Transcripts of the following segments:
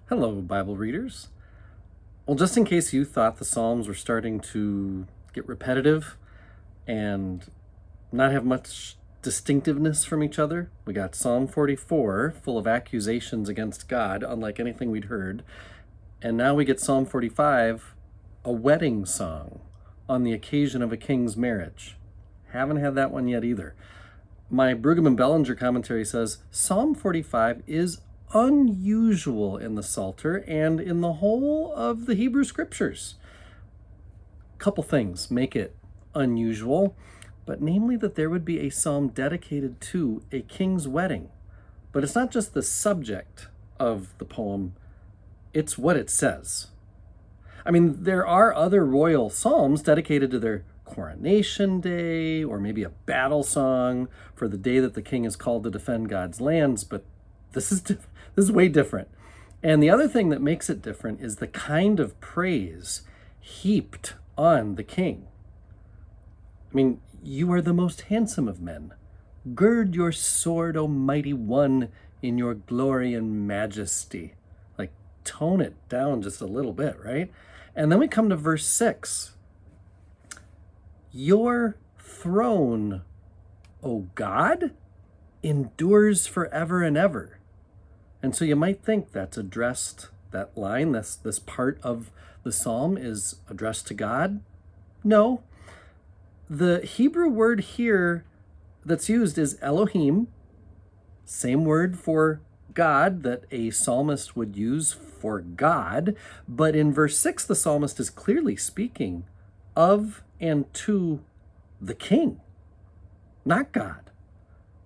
Hello, Bible readers. Well, just in case you thought the Psalms were starting to get repetitive and not have much distinctiveness from each other, we got Psalm 44, full of accusations against God, unlike anything we'd heard. And now we get Psalm 45, a wedding song on the occasion of a king's marriage. Haven't had that one yet either. My Brueggemann and Bellinger commentary says Psalm 45 is unusual in the Psalter and in the whole of the Hebrew Scriptures. A couple things make it unusual, but namely that there would be a psalm dedicated to a king's wedding. But it's not just the subject of the poem, it's what it says. I mean, there are other royal psalms dedicated to their coronation day, or maybe a battle song for the day that the king is called to defend God's lands, but this is way different. And the other thing that makes it different is the kind of praise heaped on the king. I mean, you are the most handsome of men. Gird your sword, O mighty one, in your glory and majesty. Like, tone it down just a little bit, right? And then we come to verse 6. Your throne, O God, endures forever and ever. And so you might think that's addressed, that line, this part of the psalm is addressed to God. No. The Hebrew word here that's used is Elohim, same word for God that a psalmist would use for God. But in verse 6, the psalmist is clearly speaking of and to the king, not God,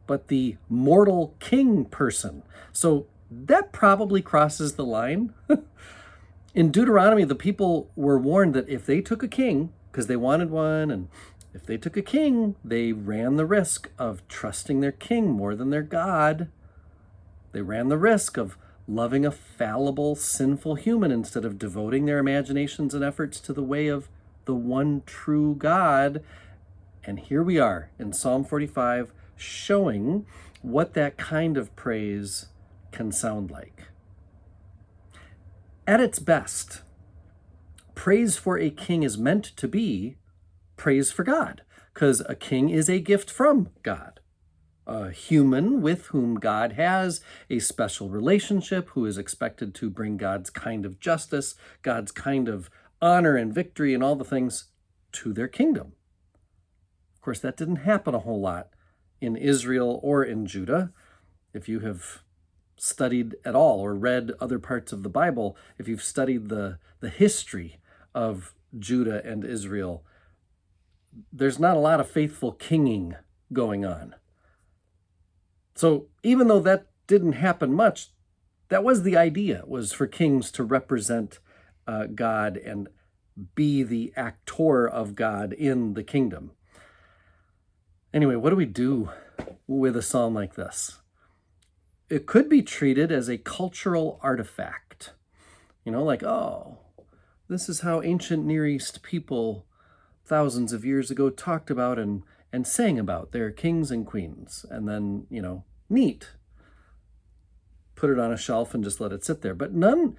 but the mortal king person. So that probably crosses the line. In Deuteronomy, the people were warned that if they took a king, because they wanted one, and if they took a king, they ran the risk of trusting their king more than their God. They ran the risk of loving a fallible, sinful human instead of devoting their imaginations and efforts to the way of the one true God. And here we are in Psalm 45, showing what that kind of praise can sound like. At its best, praise for a king is meant to be praise for God, because a king is a gift from God, a human with whom God has a special relationship, who is expected to bring God's kind of justice, God's kind of honor and victory and all the things to their kingdom. Of course, that didn't happen a whole lot in Israel or in Judah. If you have studied at all or read other parts of the Bible, if you've studied the history of Judah and Israel, there's not a lot of faithful kinging going on. So even though that didn't happen much, that was the idea, was for kings to represent God and be the actor of God in the kingdom. Anyway, what do we do with a psalm like this? It could be treated as a cultural artifact. Like, oh, this is how ancient Near East people thousands of years ago talked about and sang about their kings and queens. And then, neat. Put it on a shelf and just let it sit there. But none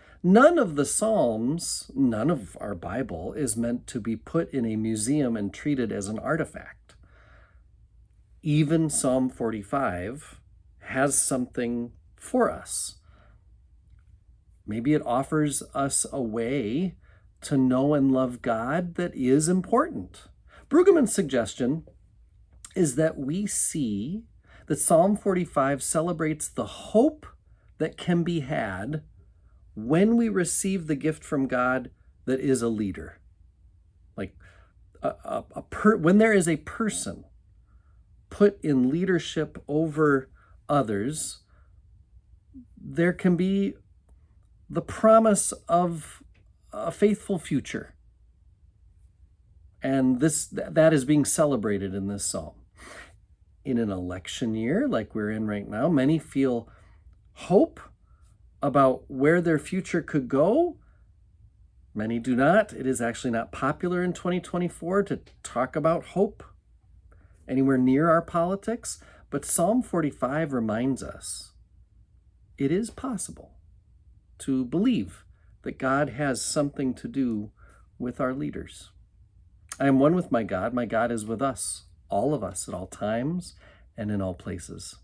of the Psalms, none of our Bible is meant to be put in a museum and treated as an artifact. Even Psalm 45 has something for us. Maybe it offers us a way to know and love God that is important. Brueggemann's suggestion is that we see that Psalm 45 celebrates the hope that can be had when we receive the gift from God that is a leader. Like when there is a person put in leadership over others, there can be the promise of a faithful future. And that is being celebrated in this psalm. In an election year like we're in right now, many feel hope about where their future could go. Many do not. It is actually not popular in 2024 to talk about hope anywhere near our politics. But Psalm 45 reminds us it is possible. to believe that God has something to do with our leaders. I am one with my God. My God is with us, all of us, at all times and in all places.